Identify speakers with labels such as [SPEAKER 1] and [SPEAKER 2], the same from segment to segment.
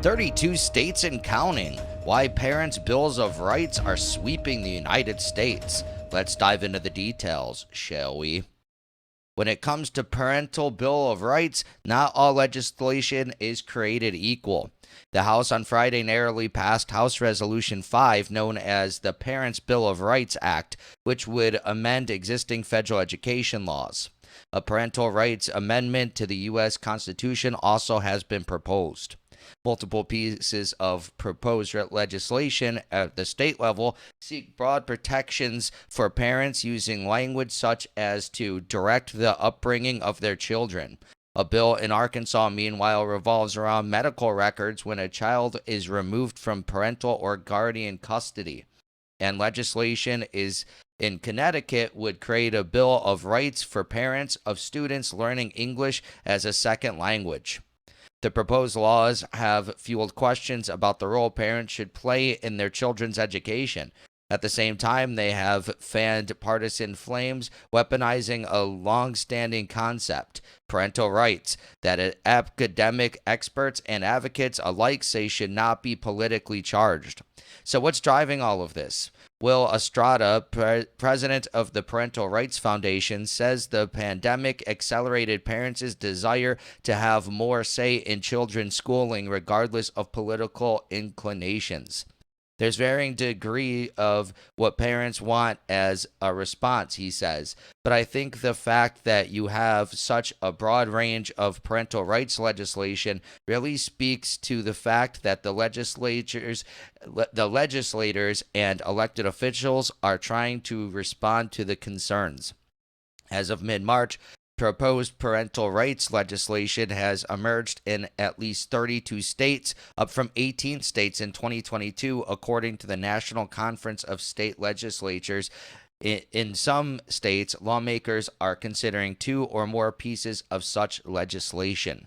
[SPEAKER 1] 32 states and counting. Why parents' bills of rights are sweeping the United States. Let's dive into the details, shall we? When it comes to parental bill of rights, not all legislation is created equal. The House on Friday narrowly passed House Resolution 5, known as the Parents' Bill of Rights Act, which would amend existing federal education laws. A parental rights amendment to the U.S. Constitution also has been proposed. Multiple pieces of proposed legislation at the state level seek broad protections for parents using language such as to direct the upbringing of their children. A bill in Arkansas, meanwhile, revolves around medical records when a child is removed from parental or guardian custody. And legislation is in Connecticut would create a bill of rights for parents of students learning English as a second language. The proposed laws have fueled questions about the role parents should play in their children's education. At the same time, they have fanned partisan flames, weaponizing a long-standing concept, parental rights, that academic experts and advocates alike say should not be politically charged. So what's driving all of this? Will Estrada, president of the Parental Rights Foundation, says the pandemic accelerated parents' desire to have more say in children's schooling regardless of political inclinations. There's varying degree of what parents want as a response, he says. But I think the fact that you have such a broad range of parental rights legislation really speaks to the fact that the legislators and elected officials are trying to respond to the concerns. As of mid-March, proposed parental rights legislation has emerged in at least 32 states, up from 18 states in 2022, according to the National Conference of State Legislatures. In some states, lawmakers are considering 2 or more pieces of such legislation.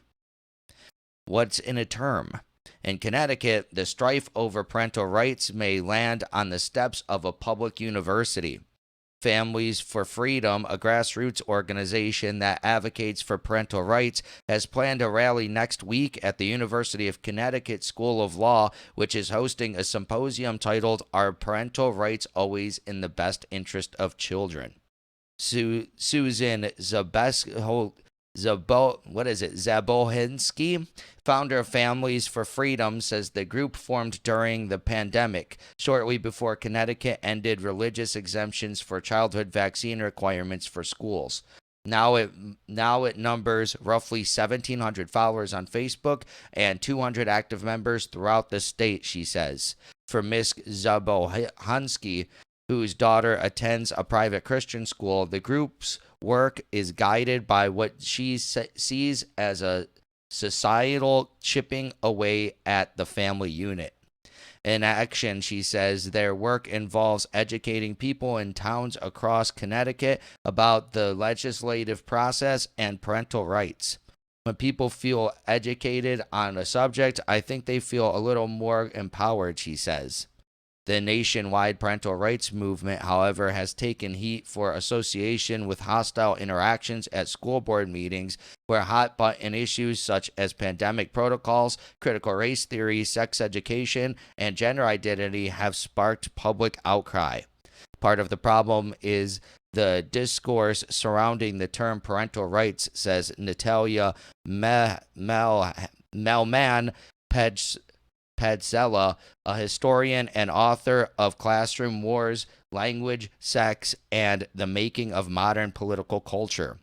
[SPEAKER 1] What's in a term? In Connecticut, the strife over parental rights may land on the steps of a public university. Families for Freedom, a grassroots organization that advocates for parental rights, has planned a rally next week at the University of Connecticut School of Law, which is hosting a symposium titled "Are Parental Rights Always in the Best Interest of Children?" Susan Zabohinsky, founder of Families for Freedom, says the group formed during the pandemic, shortly before Connecticut ended religious exemptions for childhood vaccine requirements for schools. Now it numbers roughly 1,700 followers on Facebook and 200 active members throughout the state, she says. For Ms. Zabohinsky, whose daughter attends a private Christian school, the group's work is guided by what she sees as a societal chipping away at the family unit. In action, she says, their work involves educating people in towns across Connecticut about the legislative process and parental rights. When people feel educated on a subject, I think they feel a little more empowered, she says. The nationwide parental rights movement, however, has taken heat for association with hostile interactions at school board meetings where hot-button issues such as pandemic protocols, critical race theory, sex education, and gender identity have sparked public outcry. Part of the problem is the discourse surrounding the term parental rights, says Natalia Padzella, a historian and author of Classroom Wars, Language, Sex, and the Making of Modern Political Culture.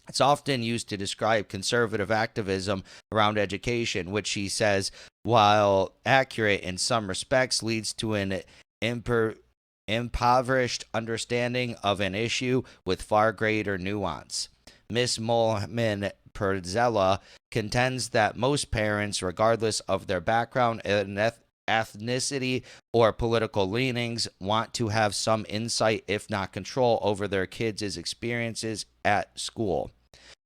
[SPEAKER 1] It's often used to describe conservative activism around education, which she says, while accurate in some respects, leads to an impoverished understanding of an issue with far greater nuance. Ms. Molman Perzella contends that most parents, regardless of their background and ethnicity or political leanings, want to have some insight, if not control, over their kids' experiences at school.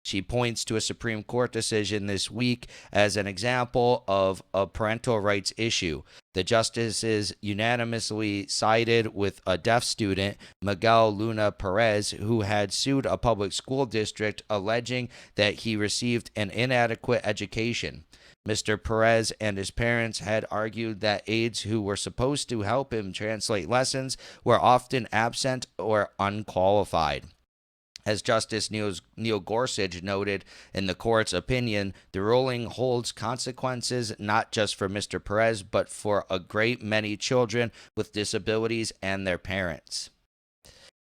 [SPEAKER 1] She points to a Supreme Court decision this week as an example of a parental rights issue. The justices unanimously sided with a deaf student, Miguel Luna Perez, who had sued a public school district alleging that he received an inadequate education. Mr. Perez and his parents had argued that aides who were supposed to help him translate lessons were often absent or unqualified. As Justice Neil Gorsuch noted in the court's opinion, the ruling holds consequences not just for Mr. Perez, but for a great many children with disabilities and their parents.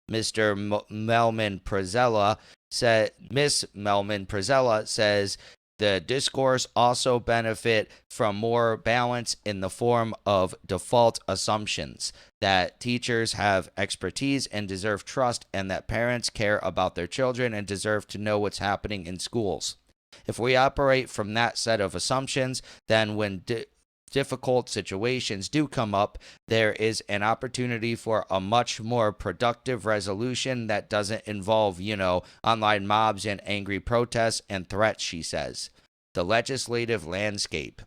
[SPEAKER 1] Mr. Melman Prezella said, Miss Melman Prezella says the discourse also benefit from more balance in the form of default assumptions that teachers have expertise and deserve trust, and that parents care about their children and deserve to know what's happening in schools. If we operate from that set of assumptions, then when difficult situations do come up, there is an opportunity for a much more productive resolution that doesn't involve, online mobs and angry protests and threats, she says. The legislative landscape.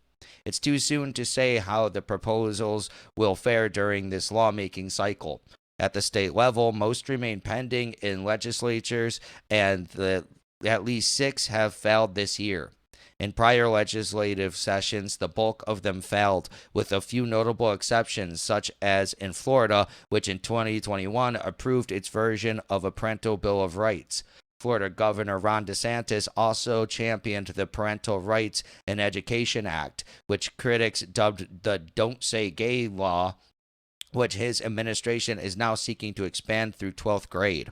[SPEAKER 1] It's too soon to say how the proposals will fare during this lawmaking cycle. At the state level, most remain pending in legislatures, and at least 6 have failed this year. In prior legislative sessions, the bulk of them failed, with a few notable exceptions, such as in Florida, which in 2021 approved its version of a Parental Bill of Rights. Florida Governor Ron DeSantis also championed the Parental Rights and Education Act, which critics dubbed the Don't Say Gay law, which his administration is now seeking to expand through 12th grade.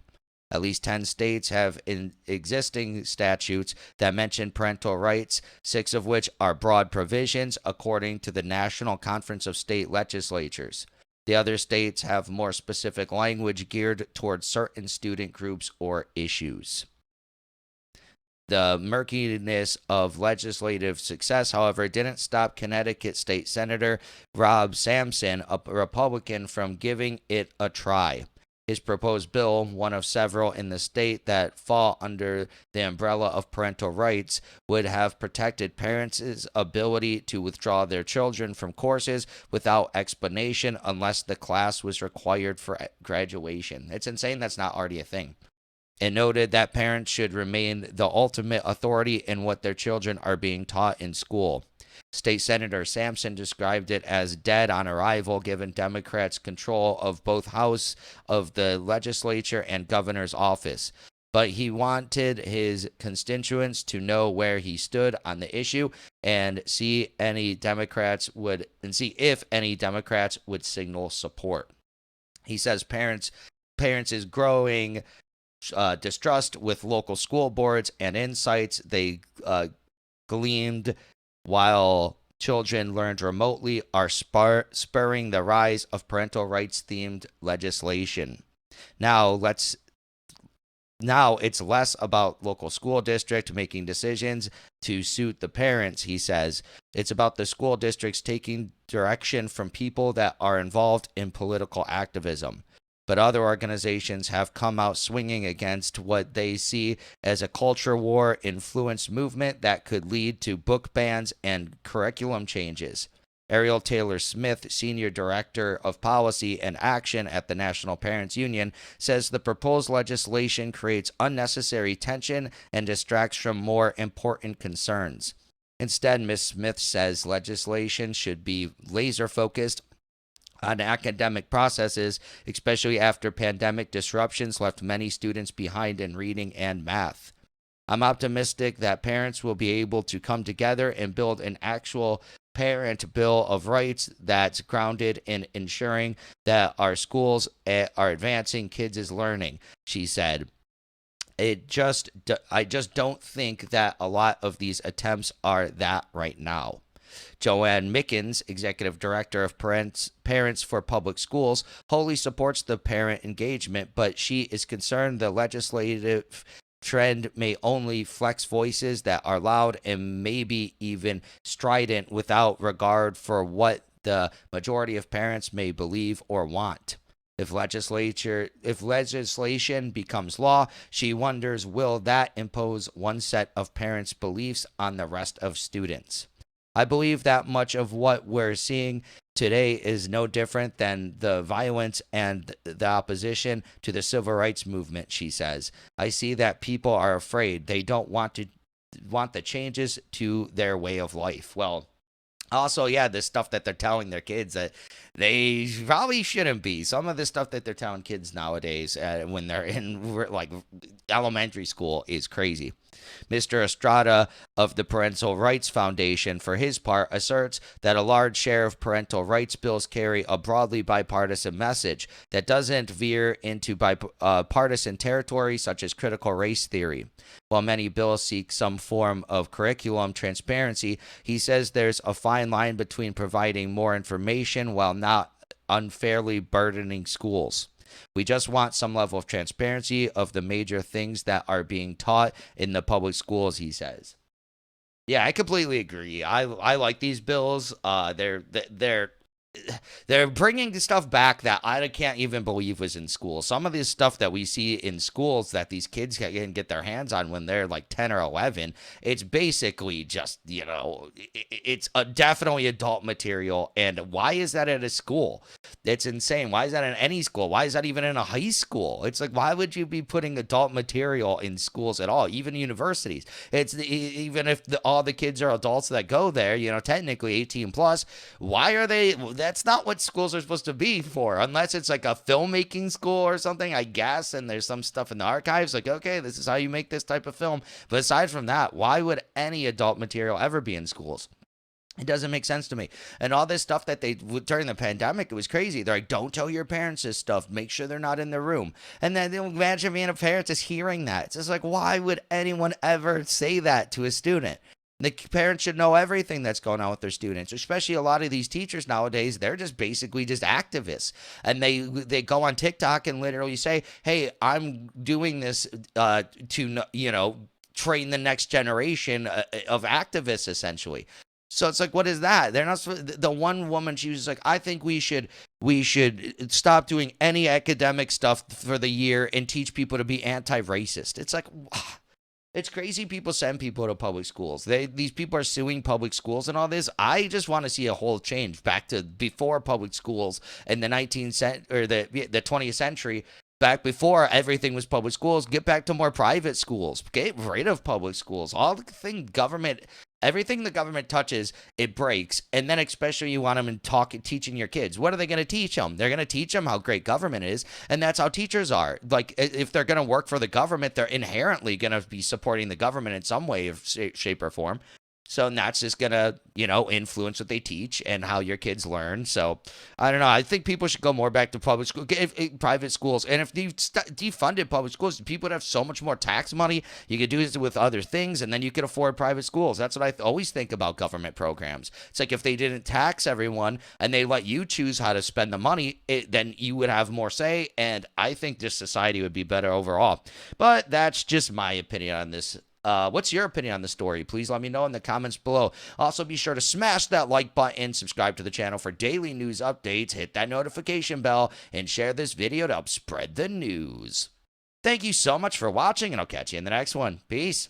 [SPEAKER 1] At least 10 states have existing statutes that mention parental rights, 6 of which are broad provisions, according to the National Conference of State Legislatures. The other states have more specific language geared towards certain student groups or issues. The murkiness of legislative success, however, didn't stop Connecticut State Senator Rob Sampson, a Republican, from giving it a try. His proposed bill, one of several in the state that fall under the umbrella of parental rights, would have protected parents' ability to withdraw their children from courses without explanation unless the class was required for graduation. It's insane that's not already a thing. It noted that parents should remain the ultimate authority in what their children are being taught in school. State Senator Sampson described it as dead on arrival, given Democrats control of both House of the legislature and governor's office. But he wanted his constituents to know where he stood on the issue and see if any Democrats would signal support. He says parents is growing distrust with local school boards, and insights they gleaned while children learned remotely are spurring the rise of parental rights themed legislation. Now it's less about local school district making decisions to suit the parents, he says. It's about the school districts taking direction from people that are involved in political activism. But other organizations have come out swinging against what they see as a culture war influence movement that could lead to book bans and curriculum changes. Ariel Taylor Smith, Senior Director of Policy and Action at the National Parents Union, says the proposed legislation creates unnecessary tension and distracts from more important concerns. Instead, Ms. Smith says legislation should be laser-focused on academic processes, especially after pandemic disruptions left many students behind in reading and math. I'm optimistic that parents will be able to come together and build an actual parent bill of rights that's grounded in ensuring that our schools are advancing kids' learning, she said. I just don't think that a lot of these attempts are that right now. Joanne Mickens, Executive Director of Parents for Public Schools, wholly supports the parent engagement, but she is concerned the legislative trend may only flex voices that are loud and maybe even strident without regard for what the majority of parents may believe or want. If legislation becomes law, she wonders, will that impose one set of parents' beliefs on the rest of students? I believe that much of what we're seeing today is no different than the violence and the opposition to the civil rights movement, she says. I see that people are afraid. They don't want to want the changes to their way of life. Well, also, yeah, this stuff that they're telling their kids that they probably shouldn't be. Some of the stuff that they're telling kids nowadays when they're in like elementary school is crazy. Mr. Estrada of the Parental Rights Foundation, for his part, asserts that a large share of parental rights bills carry a broadly bipartisan message that doesn't veer into partisan territory such as critical race theory. While many bills seek some form of curriculum transparency, he says there's a fine line between providing more information while not unfairly burdening schools. We just want some level of transparency of the major things that are being taught in the public schools, he says. Yeah, I completely agree. I like these bills. They're bringing the stuff back that I can't even believe was in school. Some of this stuff that we see in schools that these kids can get their hands on when they're like 10 or 11, it's basically just, it's definitely adult material. And why is that at a school? It's insane. Why is that in any school? Why is that even in a high school? It's like, why would you be putting adult material in schools at all, even universities? It's even if all the kids are adults that go there, technically 18 plus, why are they? That's not what schools are supposed to be for, unless it's like a filmmaking school or something, I guess, and there's some stuff in the archives like, okay, this is how you make this type of film. But aside from that, why would any adult material ever be in schools? It doesn't make sense to me. And all this stuff that they during the pandemic, it was crazy. They're like, don't tell your parents this stuff. Make sure they're not in the room. And then imagine being a parent is hearing that. It's just like, why would anyone ever say that to a student? The parents should know everything that's going on with their students, especially a lot of these teachers nowadays. They're just basically just activists, and they go on TikTok and literally say, hey, I'm doing this to train the next generation of activists, essentially. So it's like, what is that? They're not. The one woman, she was like, I think we should stop doing any academic stuff for the year and teach people to be anti-racist. It's like, it's crazy people send people to public schools. These people are suing public schools and all this. I just want to see a whole change back to before public schools in the 20th century. Back before everything was public schools, get back to more private schools. Get rid of public schools. Everything the government touches, it breaks. And then especially you want them teaching your kids. What are they going to teach them? They're going to teach them how great government is. And that's how teachers are. Like, if they're going to work for the government, they're inherently going to be supporting the government in some way, shape, or form. So that's just going to, influence what they teach and how your kids learn. So I don't know. I think people should go more back to public school, private schools. And if they defunded public schools, people would have so much more tax money. You could do this with other things, and then you could afford private schools. That's what I always think about government programs. It's like if they didn't tax everyone and they let you choose how to spend the money, then you would have more say. And I think this society would be better overall. But that's just my opinion on this. What's your opinion on the story? Please let me know in the comments below. Also, be sure to smash that like button, subscribe to the channel for daily news updates, hit that notification bell, and share this video to help spread the news. Thank you so much for watching, and I'll catch you in the next one. Peace.